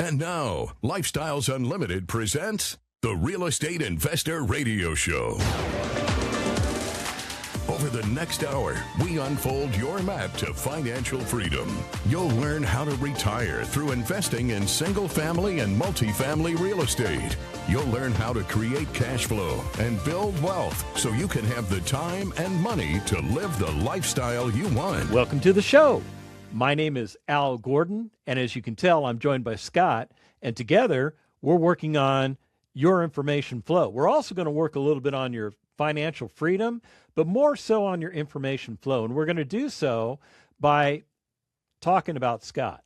And now, Lifestyles Unlimited presents the Real Estate Investor Radio Show. Over the next hour, we unfold your map to financial freedom. You'll learn how to retire through investing in single-family and multifamily real estate. You'll learn how to create cash flow and build wealth so you can have the time and money to live the lifestyle you want. Welcome to the show. My name is Al Gordon, and as you can tell, I'm joined by Scott, and together we're working on your information flow. We're also going to work a little bit on your financial freedom, but more so on your information flow, and we're going to do so by talking about Scott.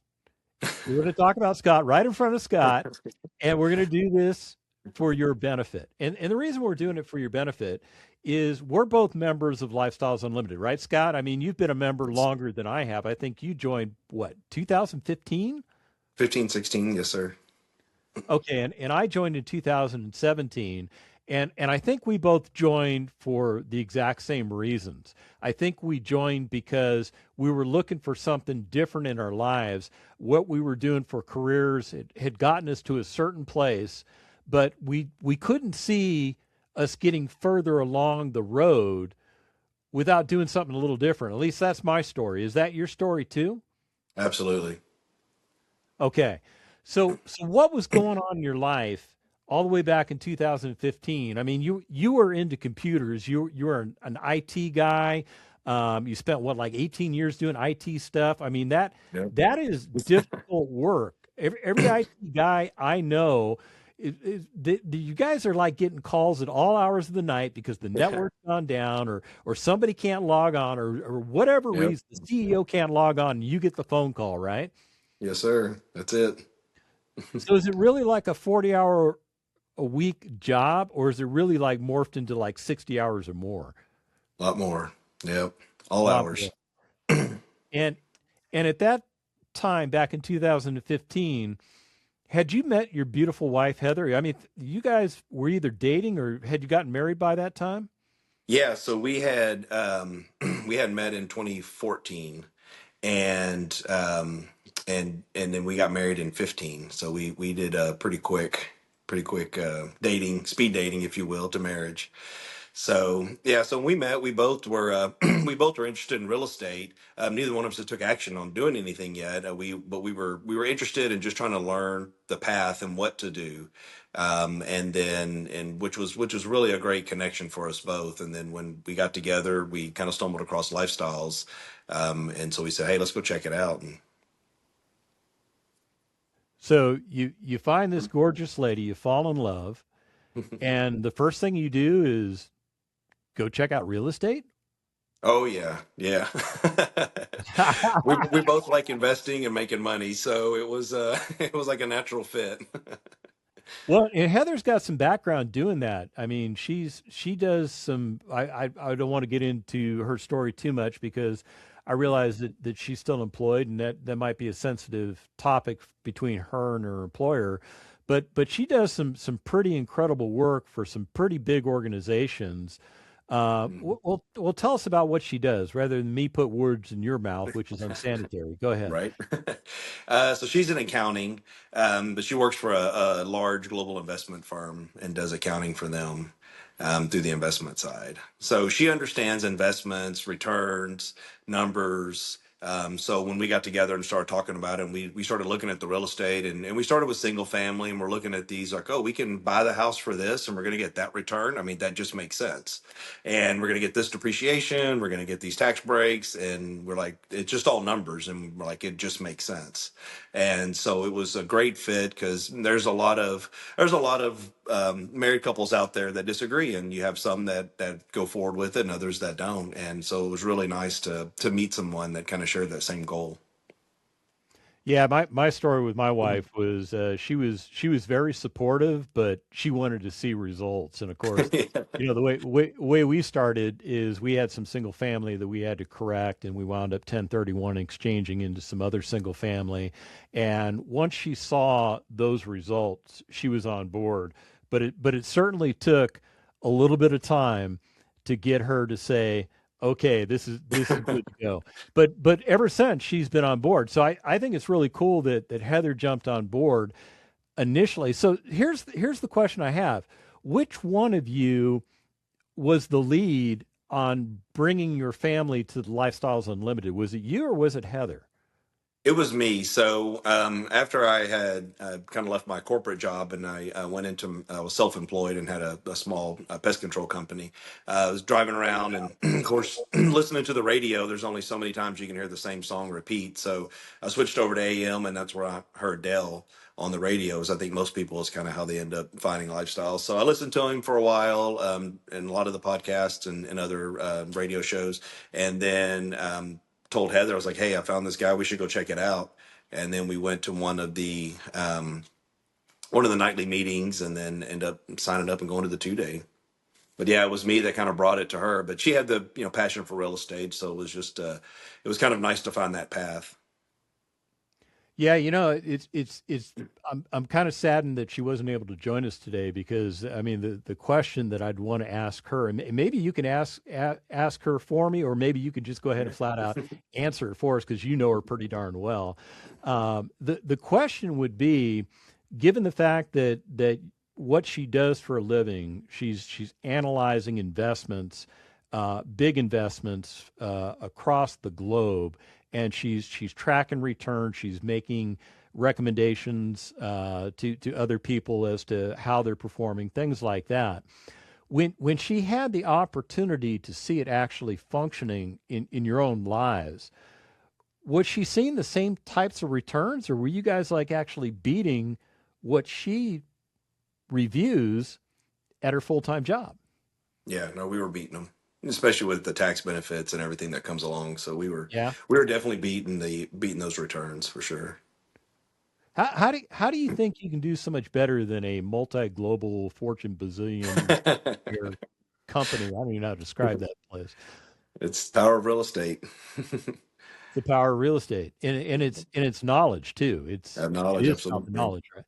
We're going to talk about Scott right in front of Scott, and we're going to do this for your benefit. And the reason we're doing it for your benefit is we're both members of Lifestyles Unlimited, right, Scott? I mean, you've been a member longer than I have. I think you joined, 2015? 15, 16, yes, sir. Okay, and I joined in 2017, and I think we both joined for the exact same reasons. I think we joined because we were looking for something different in our lives. What we were doing for careers had gotten us to a certain place, but we couldn't see us getting further along the road without doing something a little different. At least that's my story. Is that your story too? Absolutely. Okay. So what was going on in your life all the way back in 2015? I mean, you were into computers. You were an IT guy. You spent like 18 years doing IT stuff. I mean, that is difficult work. Every IT guy I know, you guys are like getting calls at all hours of the night because the network's gone down or somebody can't log on or whatever reason, the CEO can't log on and you get the phone call, right? Yes, sir. That's it. So is it really like a 40-hour a week job, or is it really like morphed into like 60 hours or more? A lot more. Yep. All hours. And at that time, back in 2015, had you met your beautiful wife, Heather? I mean, you guys were either dating or had you gotten married by that time? Yeah. So we had met in 2014, and then we got married in 15. So we did a pretty quick dating, speed dating, if you will, to marriage. So yeah, so when we met, we both were we both were interested in real estate. Neither one of us took action on doing anything yet. But we were interested in just trying to learn the path and what to do, and which was really a great connection for us both. And then when we got together, we kind of stumbled across lifestyles, and so we said, hey, let's go check it out. And So you find this gorgeous lady, you fall in love, and the first thing you do is go check out real estate? oh yeah, yeah. We both like investing and making money, so it was it was like a natural fit. Well, and Heather's got some background doing that. I mean, she does some. I don't want to get into her story too much because I realize that she's still employed, and that might be a sensitive topic between her and her employer. But she does some pretty incredible work for some pretty big organizations. Well, tell us about what she does rather than me put words in your mouth, which is unsanitary. Go ahead. Right. So she's in accounting, but she works for a large global investment firm and does accounting for them through the investment side. So she understands investments, returns, numbers. So when we got together and started talking about it, and we started looking at the real estate, and we started with single family, and we're looking at these like, oh, we can buy the house for this and we're going to get that return. I mean, that just makes sense. And we're going to get this depreciation, we're going to get these tax breaks, and we're like, it's just all numbers, and we're like, it just makes sense. And so it was a great fit because there's a lot of married couples out there that disagree, and you have some that go forward with it and others that don't. And so it was really nice to meet someone that kind of shared that same goal. Yeah, my story with my wife was she was very supportive, but she wanted to see results. And of course, Yeah. the way we started is we had some single family that we had to correct, and we wound up 1031 exchanging into some other single family. And once she saw those results, she was on board. But it certainly took a little bit of time to get her to say, okay, this is good to go. But ever since she's been on board, so I think it's really cool that Heather jumped on board initially. So here's the question I have: which one of you was the lead on bringing your family to the Lifestyles Unlimited? Was it you or was it Heather? It was me. So after I had kind of left my corporate job and I went into, I was self-employed and had a small pest control company. I was driving around and, of course, listening to the radio. There's only so many times you can hear the same song repeat. So I switched over to AM, and that's where I heard Dell on the radios. I think most people is kind of how they end up finding lifestyles. So I listened to him for a while, and a lot of the podcasts and other radio shows, and then. Told Heather, I was like, "Hey, I found this guy. We should go check it out." And then we went to one of the nightly meetings, and then end up signing up and going to the 2 day. But yeah, it was me that kind of brought it to her. But she had the passion for real estate, so it was just it was kind of nice to find that path. Yeah, it's I'm kind of saddened that she wasn't able to join us today because I mean the question that I'd want to ask her, and maybe you can ask her for me, or maybe you could just go ahead and flat out answer it for us because you know her pretty darn well. The question would be, given the fact that what she does for a living, she's analyzing investments, big investments across the globe, and she's tracking returns. She's making recommendations to other people as to how they're performing, things like that. When she had the opportunity to see it actually functioning in your own lives, was she seeing the same types of returns, or were you guys like actually beating what she reviews at her full-time job? Yeah, no, we were beating them, especially with the tax benefits and everything that comes along. So Yeah. we were definitely beating those returns for sure. How do you think you can do so much better than a multi-global Fortune bazillion year company? I don't even know how to describe that place. It's the power of real estate. The power of real estate and it's knowledge too. Have It knowledge, is about the absolutely. knowledge, right?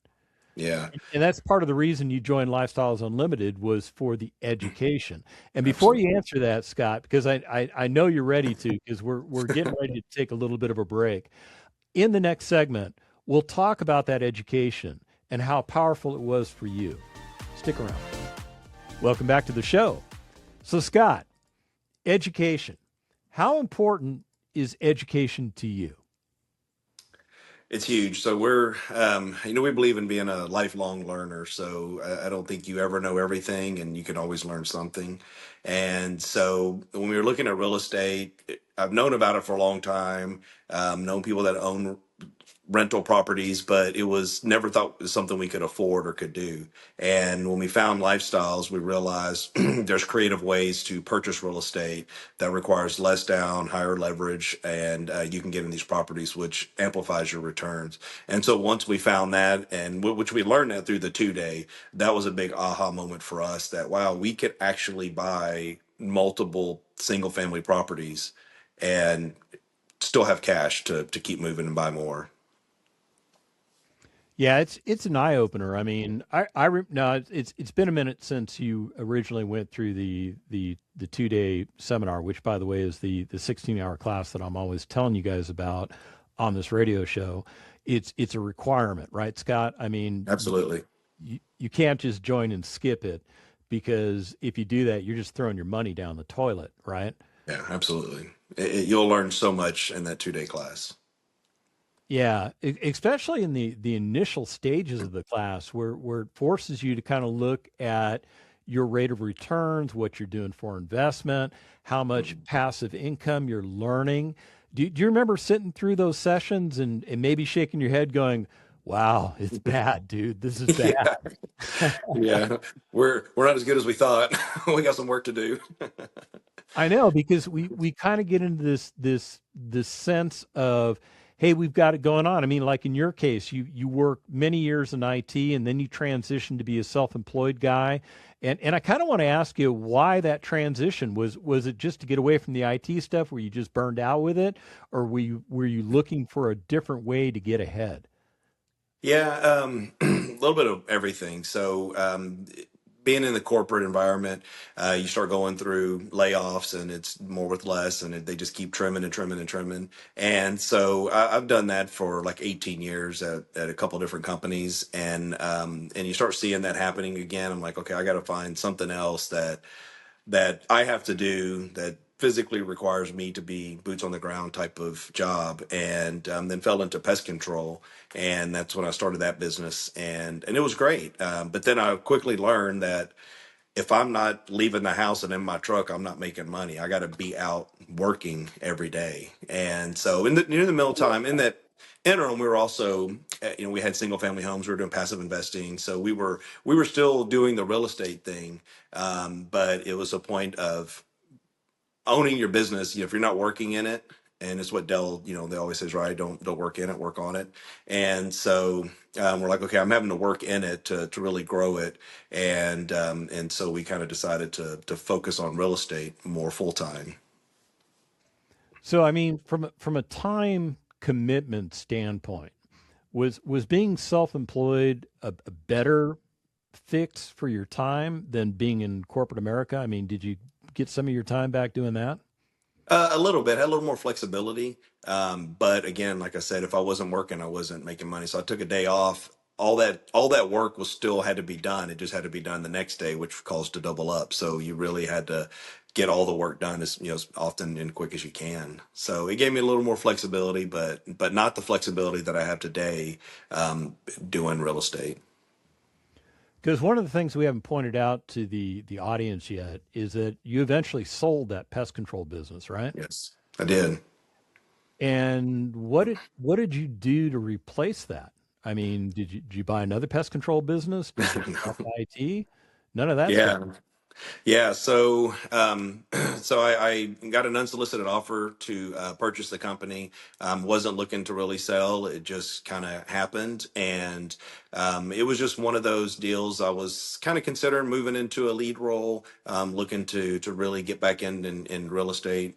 Yeah, And that's part of the reason you joined Lifestyles Unlimited was for the education. And before absolutely. you answer that, Scott, because I know you're ready to, because we're getting ready to take a little bit of a break. In the next segment, we'll talk about that education and how powerful it was for you. Stick around. Welcome back to the show. So, Scott, education. How important is education to you? It's huge. So we believe in being a lifelong learner. So I don't think you ever know everything, and you can always learn something. And so when we were looking at real estate, I've known about it for a long time. Known people that own rental properties, but it was never thought was something we could afford or could do. And when we found lifestyles, we realized there's creative ways to purchase real estate that requires less down, higher leverage, and you can get in these properties, which amplifies your returns. And so once we found that, and which we learned that through the 2 day, that was a big aha moment for us that, wow, we could actually buy multiple single family properties and still have cash to keep moving and buy more. Yeah, it's an eye opener. I mean, no, it's been a minute since you originally went through the 2 day seminar, which by the way is the 16-hour class that I'm always telling you guys about on this radio show. It's a requirement, right, Scott? I mean, Absolutely. you can't just join and skip it because if you do that, you're just throwing your money down the toilet, right? Yeah, absolutely. You'll learn so much in that 2 day class. Yeah, especially in the initial stages of the class where it forces you to kind of look at your rate of returns, what you're doing for investment, how much Mhm. passive income you're learning. Do you remember sitting through those sessions and maybe shaking your head going, wow, it's bad, dude. This is bad. Yeah, yeah. We're not as good as we thought. We got some work to do. I know because we kind of get into this sense of, hey, we've got it going on. I mean, like in your case, you work many years in IT and then you transition to be a self-employed guy. And I kind of want to ask you why that transition was it just to get away from the IT stuff? Were you just burned out with it, or were you looking for a different way to get ahead? Yeah, a little bit of everything. So being in the corporate environment, you start going through layoffs, and it's more with less, and they just keep trimming and trimming and trimming. And so I've done that for like 18 years at a couple different companies, and you start seeing that happening again. I'm like, okay, I got to find something else that I have to do that physically requires me to be boots on the ground type of job, and then fell into pest control, and that's when I started that business, and it was great. But then I quickly learned that if I'm not leaving the house and in my truck, I'm not making money. I got to be out working every day. And so in the middle time, in that interim, we were also, we had single family homes. We were doing passive investing. So we were still doing the real estate thing. But it was a point of owning your business. If you're not working in it, and it's what Dell, they always says, right? Don't work in it, work on it. And so we're like, okay, I'm having to work in it to really grow it, and so we kind of decided to focus on real estate more full time. So, I mean, from a time commitment standpoint, was being self-employed a better fix for your time than being in corporate America? I mean, did you get some of your time back doing that? A little bit, had a little more flexibility. But again, like I said, if I wasn't working, I wasn't making money. So I took a day off. All that work was still had to be done. It just had to be done the next day, which caused to double up. So you really had to get all the work done as often and quick as you can. So it gave me a little more flexibility, but not the flexibility that I have today doing real estate. Because one of the things we haven't pointed out to the audience yet is that you eventually sold that pest control business, right? Yes, I did. And what did you do to replace that? I mean, did you buy another pest control business? Did you up IT? None of that stuff. Yeah. Yeah, so so I got an unsolicited offer to purchase the company. Wasn't looking to really sell. It just kind of happened, and it was just one of those deals. I was kind of considering moving into a lead role, looking to really get back in real estate.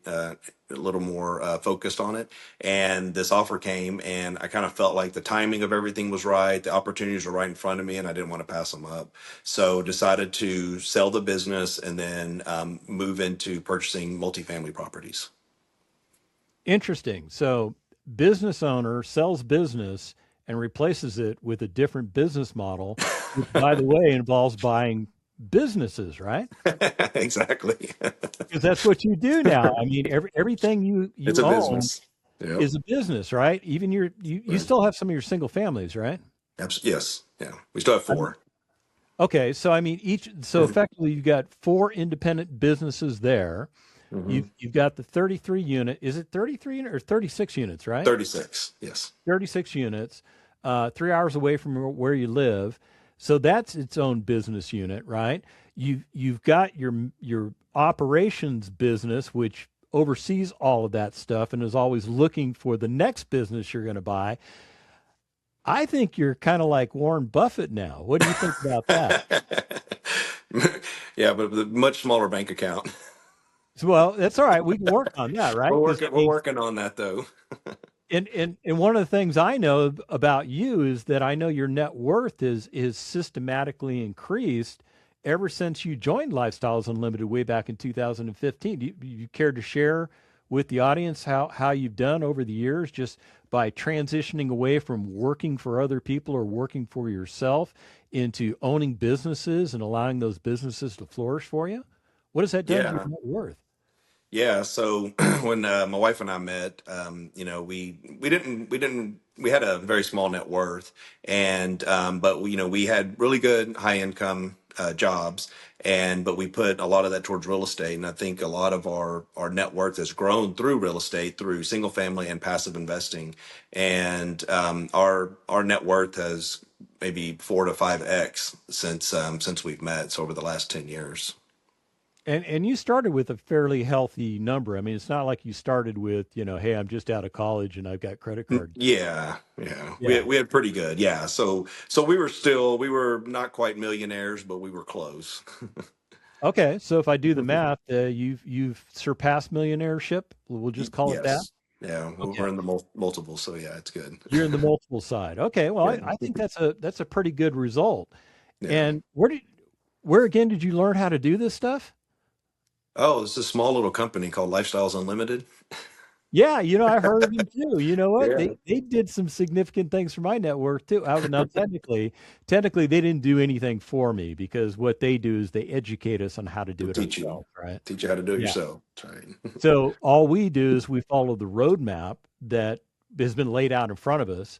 A little more focused on it, and this offer came, and I kind of felt like the timing of everything was right, the opportunities were right in front of me, and I didn't want to pass them up. So decided to sell the business, and then move into purchasing multifamily properties. Interesting. So, business owner sells business and replaces it with a different business model, which, by the way, involves buying businesses, right? Exactly. Because that's what you do now. I mean, everything you It's you a own business. Yep. is a business, right? Even you Right. still have some of your single families, right? Yes. Yeah. We still have I mean, four. okay, so I mean, so effectively you've got four independent businesses there. Mm-hmm. You've got the 33 unit. Is it 33 unit or 36 units, right? 36. Yes. 36 units, 3 hours away from where you live. So that's its own business unit, right? You've got your operations business, which oversees all of that stuff and is always looking for the next business you're going to buy. I think you're kind of like Warren Buffett now. What do you think about that? Yeah, but with a much smaller bank account. So, well, that's all right. We can work on that, right? We're Because I working. We're mean, working on that though. and one of the things I know about you is that I know your net worth is systematically increased ever since you joined Lifestyles Unlimited way back in 2015. You care to share with the audience how you've done over the years just by transitioning away from working for other people or working for yourself into owning businesses and allowing those businesses to flourish for you? What has that done to your Yeah. net worth? Yeah, so when my wife and I met, we had a very small net worth, and but we had really good high income jobs, and but we put a lot of that towards real estate, and I think a lot of our net worth has grown through real estate, through single family and passive investing, and our net worth has maybe 4 to 5x since we've met, so over the last 10 years. And you started with a fairly healthy number. I mean, it's not like you started with, hey, I'm just out of college and I've got credit card. Yeah, yeah. Yeah. We had pretty good. Yeah. So we were not quite millionaires, but we were close. Okay. So if I do the math, you've surpassed millionaireship. We'll just call it that. Yes. Yeah, we're Okay. in the multiple, so yeah, it's good. You're in the multiple side. Okay. Well, Yeah. I think that's a pretty good result. Yeah. And where again did you learn how to do this stuff? Oh, it's a small little company called Lifestyles Unlimited. Yeah, I've heard of them too. You know what? Yeah. They did some significant things for my network too. Now technically they didn't do anything for me because what they do is they educate us on how to do They'll it ourselves, right? teach you how to do it Yeah. yourself. That's right. So all we do is we follow the roadmap that has been laid out in front of us.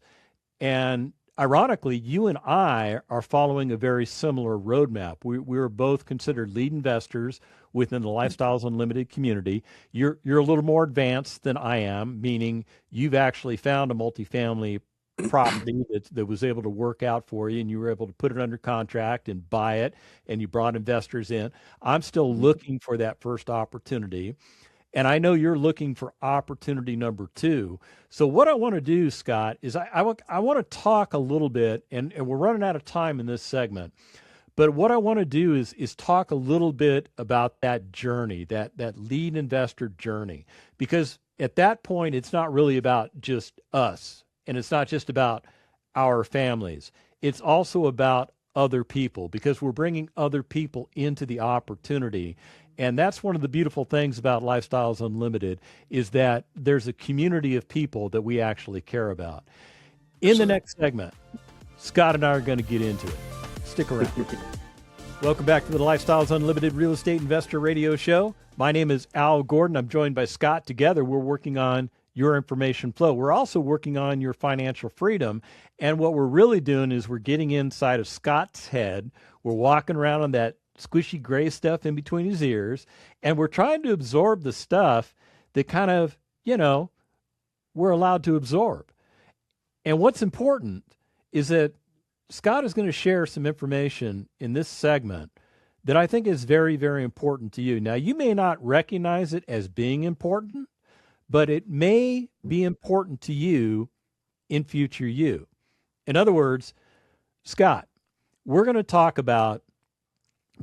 And ironically, you and I are following a very similar roadmap. We are both considered lead investors within the Lifestyles Unlimited community. You're a little more advanced than I am, meaning you've actually found a multifamily property that was able to work out for you and you were able to put it under contract and buy it and you brought investors in. I'm still looking for that first opportunity. And I know you're looking for opportunity number two. So what I want to do, Scott, is I want to talk a little bit, and we're running out of time in this segment. But what I want to do is talk a little bit about that journey, that lead investor journey, because at that point, it's not really about just us, and it's not just about our families. It's also about other people because we're bringing other people into the opportunity. And that's one of the beautiful things about Lifestyles Unlimited is that there's a community of people that we actually care about. In the Absolutely. next segment, Scott and I are going to get into it. Stick around. Welcome back to the Lifestyles Unlimited Real Estate Investor Radio Show. My name is Al Gordon. I'm joined by Scott. Together, we're working on your information flow. We're also working on your financial freedom. And what we're really doing is we're getting inside of Scott's head. We're walking around on that squishy gray stuff in between his ears, and we're trying to absorb the stuff that kind of, we're allowed to absorb. And what's important is that Scott is going to share some information in this segment that I think is very, very important to you. Now, you may not recognize it as being important, but it may be important to you in future you. In other words, Scott, we're going to talk about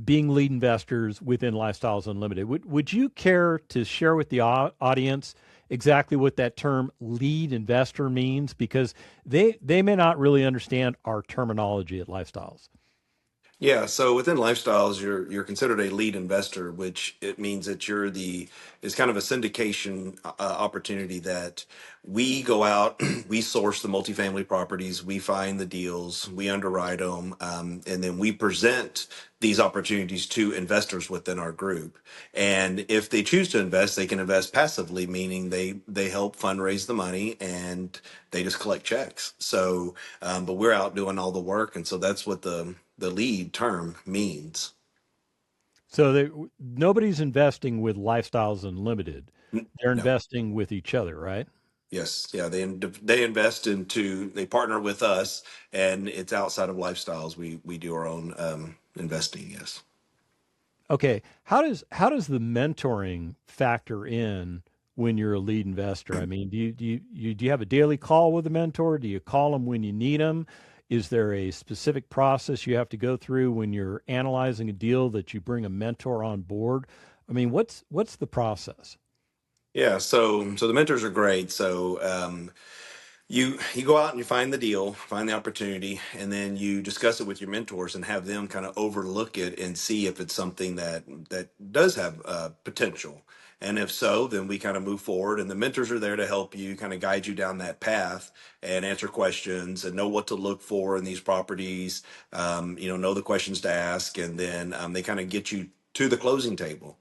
being lead investors within Lifestyles Unlimited. Would you care to share with the audience exactly what that term lead investor means? Because they may not really understand our terminology at Lifestyles. Yeah, so within lifestyles, you're considered a lead investor, which it means that it's kind of a syndication opportunity that we go out, we source the multifamily properties, we find the deals, we underwrite them, and then we present these opportunities to investors within our group. And if they choose to invest, they can invest passively, meaning they help fundraise the money and they just collect checks. So, but we're out doing all the work, and so that's what the lead term means. So nobody's investing with Lifestyles Unlimited. They're No. investing with each other, right? Yes. Yeah. They invest they partner with us, and it's outside of lifestyles. We do our own investing. Yes. Okay. How does the mentoring factor in when you're a lead investor? I mean, do you have a daily call with a mentor? Do you call them when you need them? Is there a specific process you have to go through when you're analyzing a deal that you bring a mentor on board? I mean, what's the process? Yeah. So the mentors are great. So you go out and you find the deal, find the opportunity, and then you discuss it with your mentors and have them kind of overlook it and see if it's something that does have potential. And if so, then we kind of move forward, and the mentors are there to help you, kind of guide you down that path and answer questions and know what to look for in these properties. Know the questions to ask, and then they kind of get you to the closing table.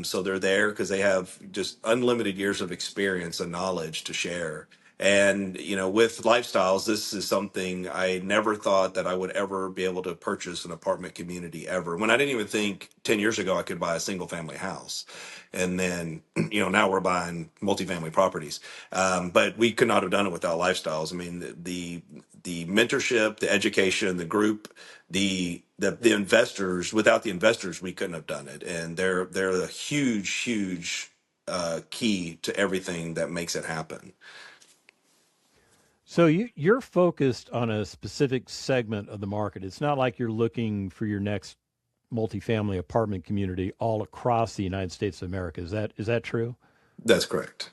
So they're there because they have just unlimited years of experience and knowledge to share. And, with lifestyles, this is something I never thought that I would ever be able to purchase an apartment community ever. When I didn't even think 10 years ago I could buy a single family house. And then, now we're buying multifamily properties. But we could not have done it without lifestyles. I mean, the mentorship, the education, the group, the investors, without the investors, we couldn't have done it. And they're a huge key to everything that makes it happen. So you're focused on a specific segment of the market. It's not like you're looking for your next multifamily apartment community all across the United States of America. Is that true? That's correct.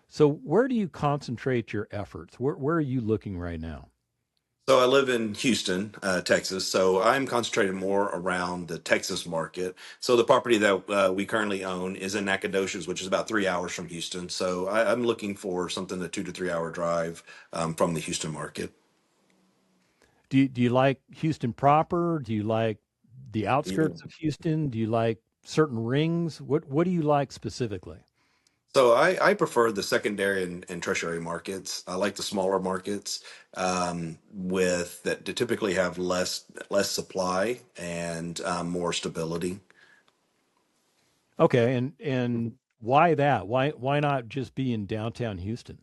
So where do you concentrate your efforts? Where are you looking right now? So I live in Houston, Texas. So I'm concentrated more around the Texas market. So the property that we currently own is in Nacogdoches, which is about 3 hours from Houston. So I'm looking for something a 2 to 3 hour drive from the Houston market. Do you like Houston proper? Do you like the Either. outskirts of Houston? Do you like certain rings? What do you like specifically? So I prefer the secondary and tertiary markets. I like the smaller markets with that typically have less supply and more stability. Okay, and why that? Why not just be in downtown Houston?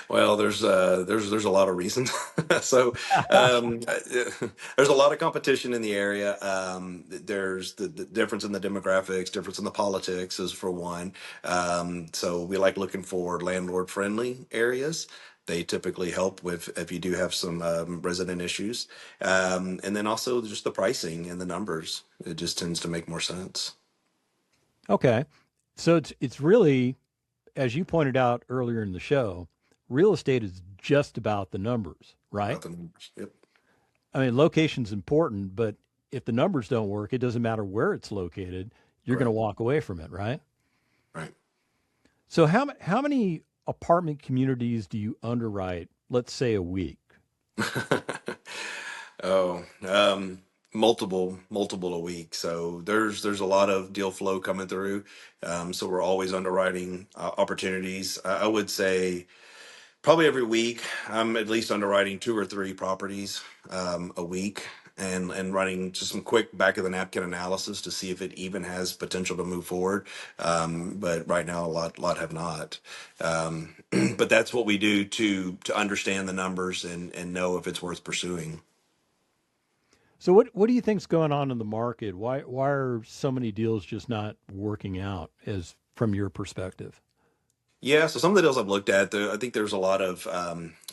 Well, there's a lot of reasons. So there's a lot of competition in the area. There's the difference in the demographics, difference in the politics is for one. So we like looking for landlord friendly areas. They typically help with if you do have some resident issues, and then also just the pricing and the numbers. It just tends to make more sense. Okay. So it's really, as you pointed out earlier in the show, real estate is just about the numbers, right? About the numbers. Yep. I mean, location's important, but if the numbers don't work, it doesn't matter where it's located, you're going to Correct. walk away from it, right? Right. So how many apartment communities do you underwrite, let's say a week? Oh, multiple a week. So there's a lot of deal flow coming through. So we're always underwriting opportunities. I would say probably every week I'm at least underwriting 2 or 3 properties a week and running just some quick back of the napkin analysis to see if it even has potential to move forward. But right now a lot have not. But that's what we do to understand the numbers and know if it's worth pursuing. So what do you think's going on in the market? Why are so many deals just not working out as from your perspective? Yeah, so some of the deals I've looked at, I think there's a lot of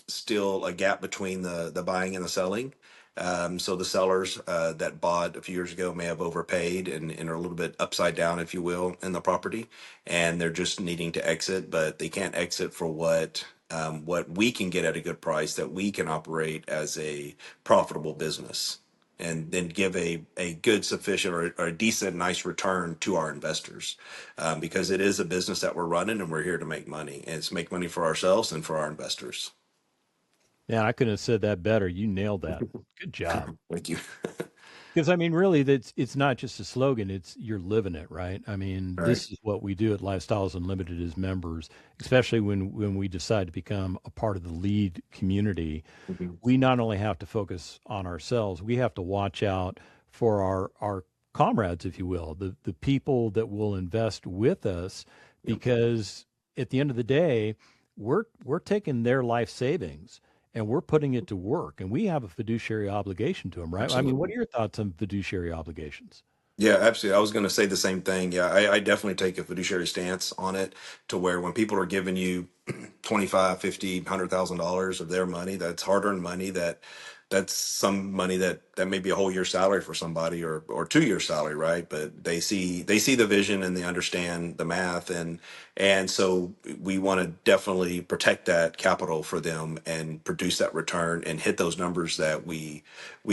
still a gap between the buying and the selling. So the sellers that bought a few years ago may have overpaid and are a little bit upside down, if you will, in the property, and they're just needing to exit, but they can't exit for what we can get at a good price that we can operate as a profitable business and then give a good, sufficient, or a decent, nice return to our investors because it is a business that we're running and we're here to make money. And it's make money for ourselves and for our investors. Yeah, I couldn't have said that better. You nailed that. Good job. Thank you. Because I mean, really, that's it's not just a slogan; it's you're living it, right? I mean, All right. this is what we do at Lifestyles Unlimited as members, especially when we decide to become a part of the lead community. Mhm. We not only have to focus on ourselves, we have to watch out for our comrades, if you will, the people that will invest with us, Yep. because at the end of the day, we're taking their life savings and we're putting it to work, and we have a fiduciary obligation to them, right? I mean, what Absolutely. are your thoughts on fiduciary obligations? Yeah, absolutely. I was going to say the same thing. Yeah, I definitely take a fiduciary stance on it to where when people are giving you 25, 50, $100,000 of their money, that's hard earned money that's some money that may be a whole year's salary for somebody or 2 years salary, right? But they see the vision and they understand the math and so we want to definitely protect that capital for them and produce that return and hit those numbers that we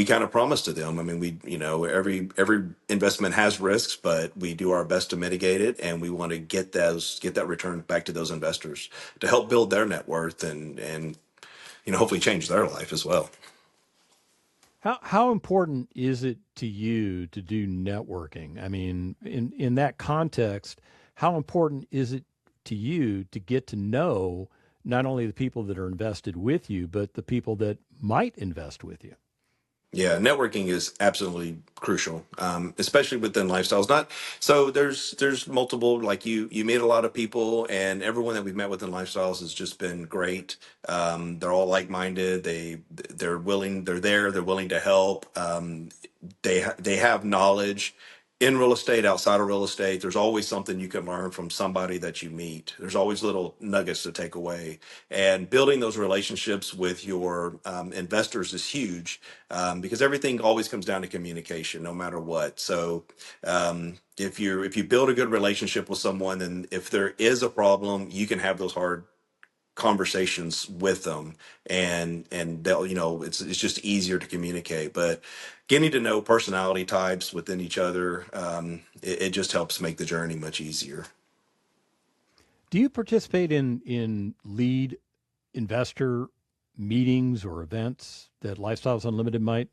kind of promise to them. I mean, every investment has risks, but we do our best to mitigate it, and we want to get that return back to those investors to help build their net worth and hopefully change their life as well. How important is it to you to do networking? I mean, in that context, how important is it to you to get to know not only the people that are invested with you, but the people that might invest with you? Yeah, networking is absolutely crucial, especially within lifestyles. Not so there's multiple like you meet a lot of people, and everyone that we've met within lifestyles has just been great. They're all like minded. They're willing. They're there. They're willing to help. They have knowledge in real estate, outside of real estate. There's always something you can learn from somebody that you meet. There's always little nuggets to take away, and building those relationships with your investors is huge because everything always comes down to communication, no matter what. So if you build a good relationship with someone, and if there is a problem, you can have those hard conversations with them, and they'll, it's just easier to communicate. But getting to know personality types within each other, it just helps make the journey much easier. Do you participate in lead investor meetings or events that Lifestyles Unlimited might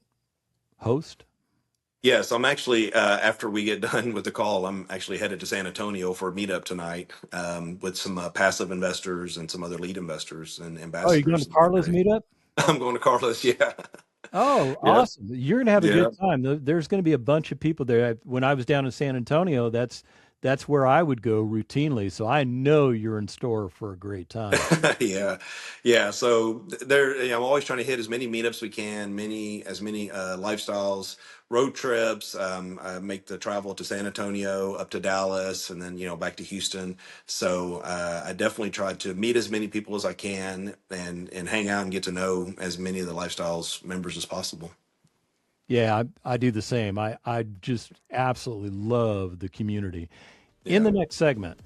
host? Yes, I'm actually, after we get done with the call, I'm actually headed to San Antonio for a meetup tonight, with some passive investors and some other lead investors and Oh, you're going to ambassadors. Carla's meetup? I'm going to Carlos. Yeah. Oh, Yeah. awesome. You're going to have a Yeah. good time. There's going to be a bunch of people there. When I was down in San Antonio, that's where I would go routinely. So I know you're in store for a great time. Yeah, yeah. So there, I'm always trying to hit as many meetups we can, as many lifestyles, road trips. I make the travel to San Antonio, up to Dallas, and then back to Houston. So I definitely try to meet as many people as I can, and hang out and get to know as many of the lifestyles members as possible. Yeah, I do the same. I just absolutely love the community. In Yeah. the next segment,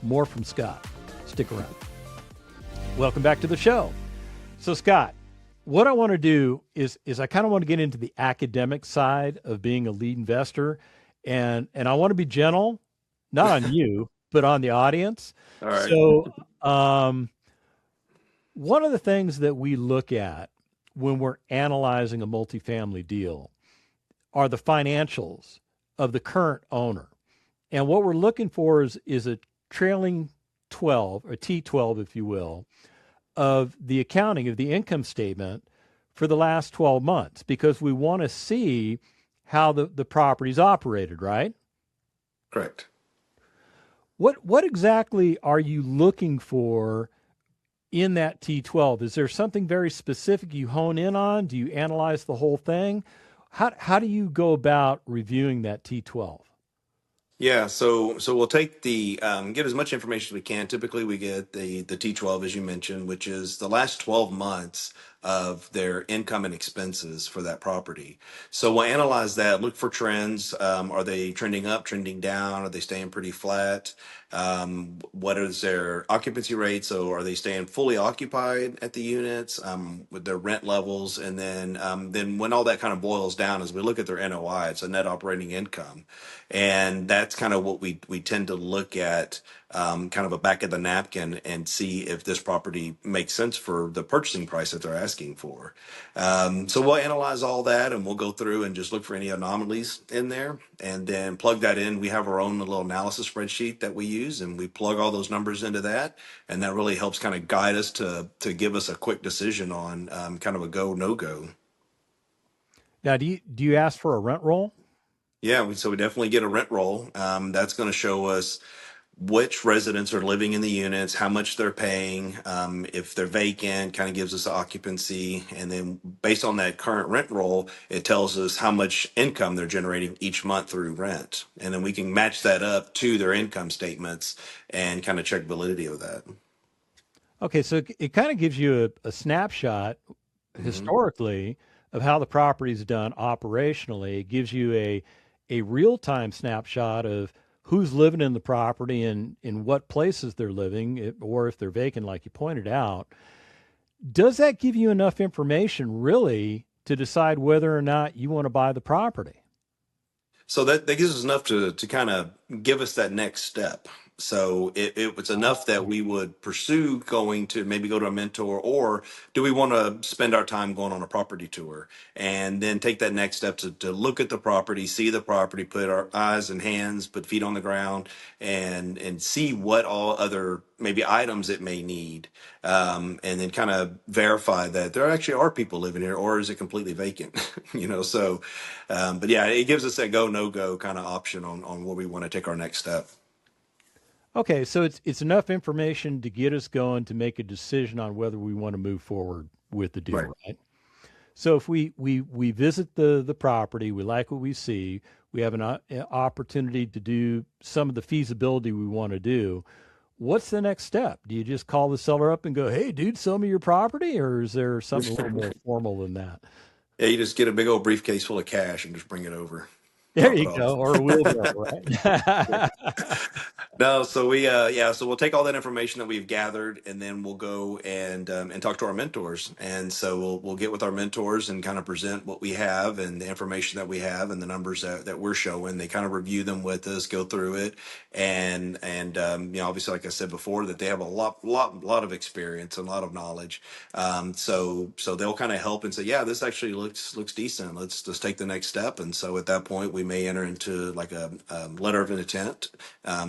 more from Scott. Stick around. Welcome back to the show. So, Scott, what I want to do is I kind of want to get into the academic side of being a lead investor, and I want to be gentle, not on you, but on the audience. All right. So, one of the things that we look at when we're analyzing a multifamily deal are the financials of the current owner. And what we're looking for is a trailing 12, or T12, if you will, of the accounting of the income statement for the last 12 months, because we want to see how the property's operated, right? Correct. What exactly are you looking for in that T12? Is there something very specific you hone in on? Do you analyze the whole thing? How do you go about reviewing that T12? Yeah, so we'll take get as much information as we can. Typically, we get the T12, as you mentioned, which is the last 12 months of their income and expenses for that property. So we'll analyze that, look for trends. Are they trending up, trending down? Are they staying pretty flat? What is their occupancy rate? So are they staying fully occupied at the units, with their rent levels? And then when all that kind of boils down, is we look at their NOI, it's a net operating income, and that's kind of what we tend to look at, kind of a back of the napkin, and see if this property makes sense for the purchasing price that they're asking for. So we'll analyze all that, and we'll go through and just look for any anomalies in there, and then plug that in. We have our own little analysis spreadsheet that we use, and we plug all those numbers into that, and that really helps kind of guide us to give us a quick decision on, kind of a go no go. Now, do you ask for a rent roll? Yeah, so we definitely get a rent roll. That's going to show us which residents are living in the units, how much they're paying, if they're vacant, kind of gives us occupancy. And then based on that current rent roll, it tells us how much income they're generating each month through rent. And then we can match that up to their income statements and kind of check validity of that. Okay, so it kind of gives you a snapshot Hmm. historically of how the property's done operationally. It gives you a real time snapshot of who's living in the property and in what places they're living, or if they're vacant, like you pointed out. Does that give you enough information really to decide whether or not you want to buy the property? So that gives us enough to kind of give us that next step. So it was enough that we would pursue going to maybe go to a mentor, or do we want to spend our time going on a property tour, and then take that next step to look at the property, see the property, put our eyes and hands, put feet on the ground, and see what all other maybe items it may need, and then kind of verify that there actually are people living here, or is it completely vacant? So, but yeah, it gives us that go no go kind of option on where we want to take our next step. Okay, so it's enough information to get us going to make a decision on whether we want to move forward with the Right. deal, right? So if we visit the property, we like what we see, we have an opportunity to do some of the feasibility we want to do. What's the next step? Do you just call the seller up and go, "Hey, dude, sell me your property," or is there something a little more formal than that? Yeah, you just get a big old briefcase full of cash and just bring it over. There drop it you go, off. or a wheelbarrow, right? No, so so we'll take all that information that we've gathered, and then we'll go and talk to our mentors. And so we'll get with our mentors and kind of present what we have and the information that we have and the numbers that we're showing. They kind of review them with us, go through it, and obviously, like I said before, that they have a lot of experience and a lot of knowledge. So they'll kind of help and say, yeah, this actually looks decent. Let's take the next step. And so at that point, we may enter into like a letter of intent,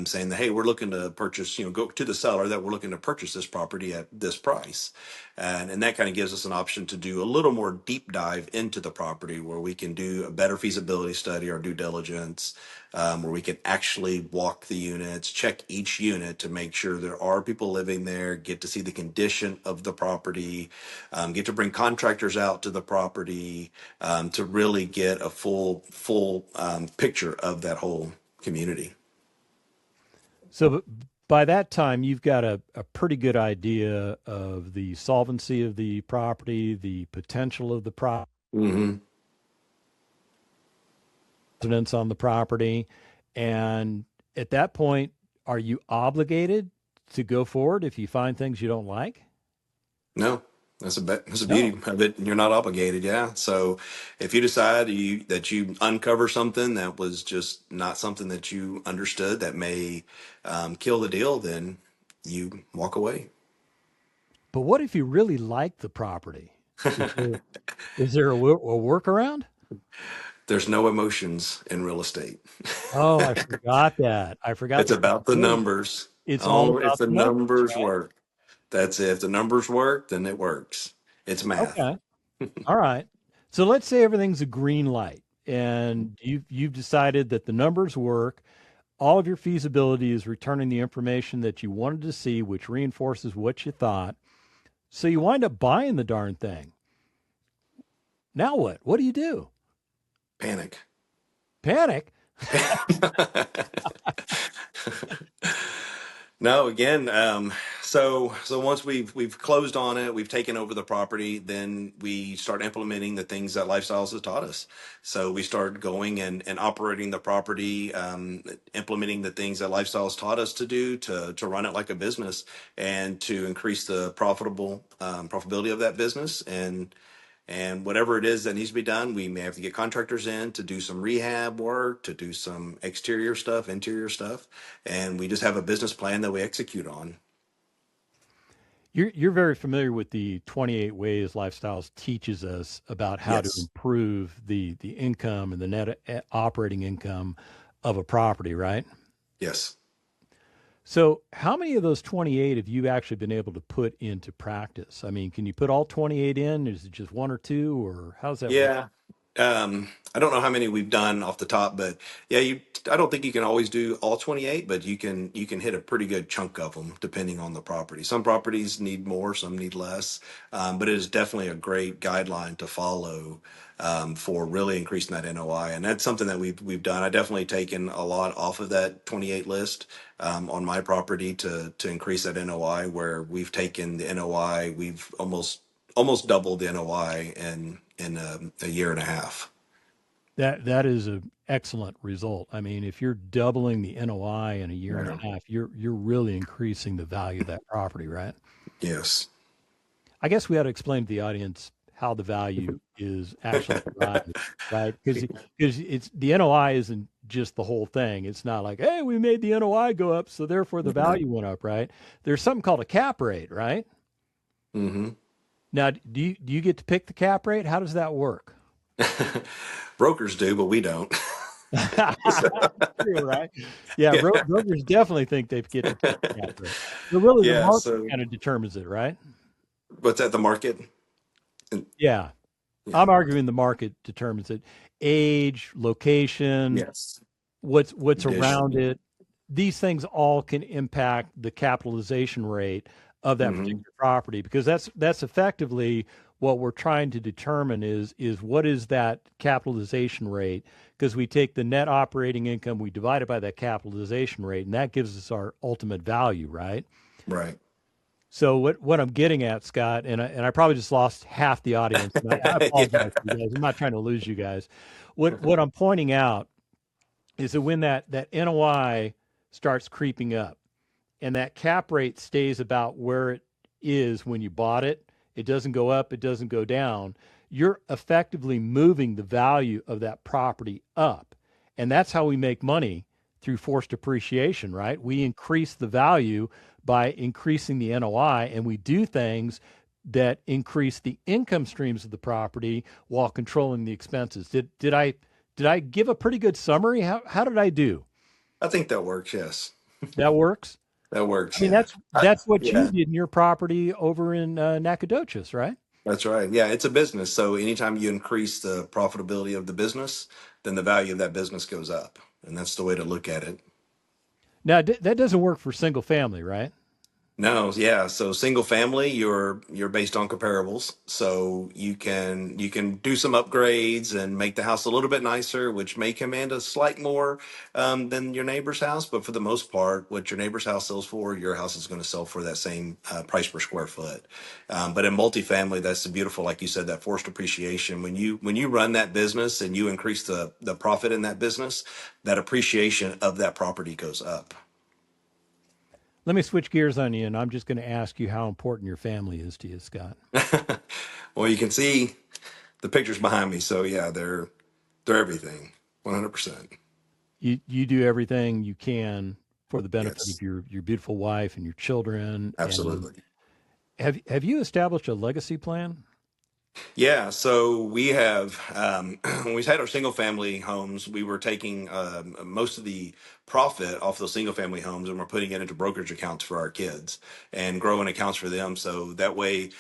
saying that, hey, we're looking to purchase, go to the seller that we're looking to purchase this property at this price. And that kind of gives us an option to do a little more deep dive into the property where we can do a better feasibility study or due diligence, where we can actually walk the units, check each unit to make sure there are people living there, get to see the condition of the property, get to bring contractors out to the property, to really get a full picture of that whole community. So by that time, you've got a pretty good idea of the solvency of the property, the potential of the Hmm. residents on the property. And at that point, are you obligated to go forward if you find things you don't like? No, that's the No. beauty of it. You're not obligated. Yeah. So if you decide that you uncover something that was just not something that you understood that may kill the deal, then you walk away. But what if you really like the property? Is there, is there a workaround? There's no emotions in real estate. Oh, I forgot that. I forgot It's that. about the numbers. It's all Oh, if about the the numbers, numbers work, that's it. If the numbers work, then it works. It's right? math. Okay. All right. So let's say everything's a green light and you've decided that the numbers work. All of your feasibility is returning the information that you wanted to see, which reinforces what you thought. So you wind up buying the darn thing. Now what? What do you do? Panic. Panic? No, again, so once we've closed on it, we've taken over the property, then we start implementing the things that Lifestyles has taught us. So we start going and operating the property, implementing the things that Lifestyles taught us to do to run it like a business and to increase the profitability of that business. And whatever it is that needs to be done, we may have to get contractors in to do some rehab work, to do some exterior stuff, interior stuff. And we just have a business plan that we execute on. You're very familiar with the 28 ways Lifestyles teaches us about how to Yes. improve the income and the net operating income of a property, right? Yes. So, how many of those 28 have you actually been able to put into practice? I mean, can you put all 28 in? Is it just one or two, or how's that work? Yeah. I don't know how many we've done off the top, but yeah, I don't think you can always do all 28, but you can hit a pretty good chunk of them depending on the property. Some properties need more, some need less. But it is definitely a great guideline to follow, for really increasing that NOI. And that's something that we've done. I definitely taken a lot off of that 28 list, on my property to increase that NOI, where we've taken the NOI, we've almost doubled the NOI in a year and a half. That is an excellent result. I mean, if you're doubling the NOI in a year and a Yeah. half, you're really increasing the value of that property, right? Yes. I guess we ought to explain to the audience how the value is actually derived, right? Because it's the NOI isn't just the whole thing. It's not like, hey, we made the NOI go up, so therefore the value went up, right? There's something called a cap rate, right? Hmm. Now, do you get to pick the cap rate? How does that work? Brokers do, but we don't. True, right? Yeah, Yeah. brokers definitely think they get to pick the cap rate. But really, the Yeah. market So kind of determines it, right? what's at the market? And- Yeah, Yeah. I'm arguing the market determines it. Age, location, Yes. what's around Condition. it. These things all can impact the capitalization rate of that Hmm. particular property because that's effectively what we're trying to determine is what is that capitalization rate because we take the net operating income, we divide it by that capitalization rate, and that gives us our ultimate value, right? Right. So what I'm getting at, Scott, and I probably just lost half the audience, and I Yeah. apologize to you guys. I'm not trying to lose you guys. What I'm pointing out is that when that NOI starts creeping up and that cap rate stays about where it is when you bought it, it doesn't go up, it doesn't go down, you're effectively moving the value of that property up. And that's how we make money through forced appreciation, right? We increase the value by increasing the NOI, and we do things that increase the income streams of the property while controlling the expenses. Did I give a pretty good summary? How did I do? I think that works. Yes, That works. that works. I mean, Yeah. that's what you Yeah, did in your property over in Nacogdoches, right? that's right. Yeah, it's a business. So anytime you increase the profitability of the business, then the value of that business goes up. And that's the way to look at it. Now that doesn't work for single family, right? No, yeah. So single family, you're based on comparables. So you can do some upgrades and make the house a little bit nicer, which may command a slight more than your neighbor's house. But for the most part, what your neighbor's house sells for, your house is going to sell for that same price per square foot. But in multifamily, that's the beautiful, like you said, that forced appreciation. When you run that business and you increase the profit in that business, that appreciation of that property goes up. Let me switch gears on you, and I'm just going to ask you how important your family is to you, Scott. Well, you can see the pictures behind me. So yeah, they're everything, 100%. You do everything you can for the benefit of Yes, your beautiful wife and your children. And absolutely. have you established a legacy plan? Yeah, so we have when we had our single family homes, we were taking most of the profit off those single family homes and we're putting it into brokerage accounts for our kids and growing accounts for them. So that way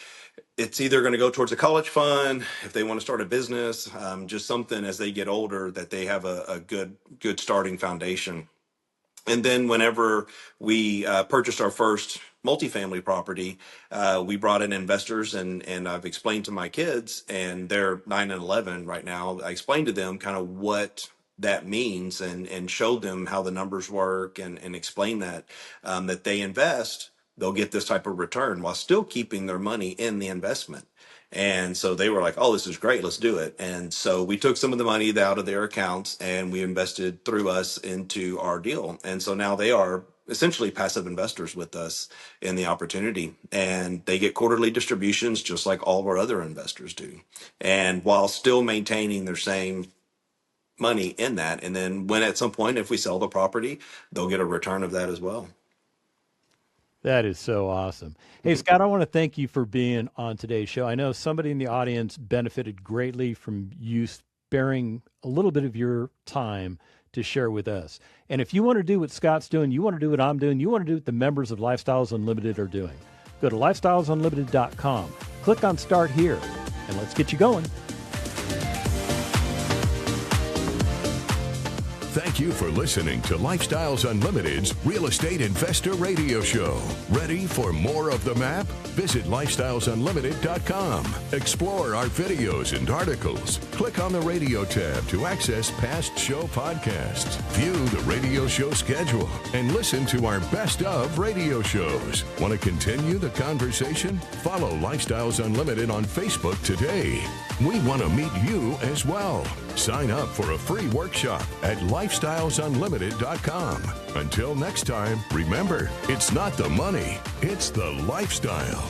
it's either going to go towards a college fund if they want to start a business, just something as they get older that they have a good starting foundation. And then whenever we purchased our first multifamily property, we brought in investors, and I've explained to my kids, and they're 9 and 11 right now. I explained to them kind of what that means and showed them how the numbers work and explain that that they invest, they'll get this type of return while still keeping their money in the investment. And so they were like, "Oh, this is great. Let's do it." And so we took some of the money out of their accounts and we invested through us into our deal. And so now they are essentially passive investors with us in the opportunity. And they get quarterly distributions just like all of our other investors do. And while still maintaining their same money in that. And then when at some point, if we sell the property, they'll get a return of that as well. That is so awesome. Hey, Scott, I want to thank you for being on today's show. I know somebody in the audience benefited greatly from you sparing a little bit of your time to share with us. And if you want to do what Scott's doing, you want to do what I'm doing, you want to do what the members of Lifestyles Unlimited are doing, go to lifestylesunlimited.com, click on Start Here, and let's get you going. Thank you for listening to Lifestyles Unlimited's Real Estate Investor Radio Show. Ready for more of the map? Visit lifestylesunlimited.com. Explore our videos and articles. Click on the radio tab to access past show podcasts. View the radio show schedule and listen to our best of radio shows. Want to continue the conversation? Follow Lifestyles Unlimited on Facebook today. We want to meet you as well. Sign up for a free workshop at lifestylesunlimited.com. Until next time, remember, it's not the money, it's the lifestyle.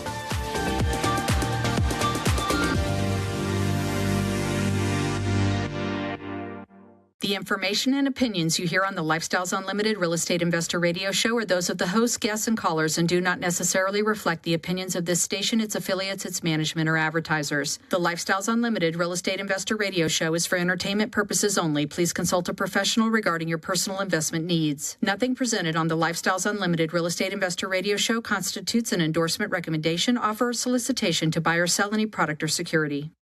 The information and opinions you hear on the Lifestyles Unlimited Real Estate Investor Radio Show are those of the hosts, guests, and callers and do not necessarily reflect the opinions of this station, its affiliates, its management, or advertisers. The Lifestyles Unlimited Real Estate Investor Radio Show is for entertainment purposes only. Please consult a professional regarding your personal investment needs. Nothing presented on the Lifestyles Unlimited Real Estate Investor Radio Show constitutes an endorsement, recommendation, offer, or solicitation to buy or sell any product or security.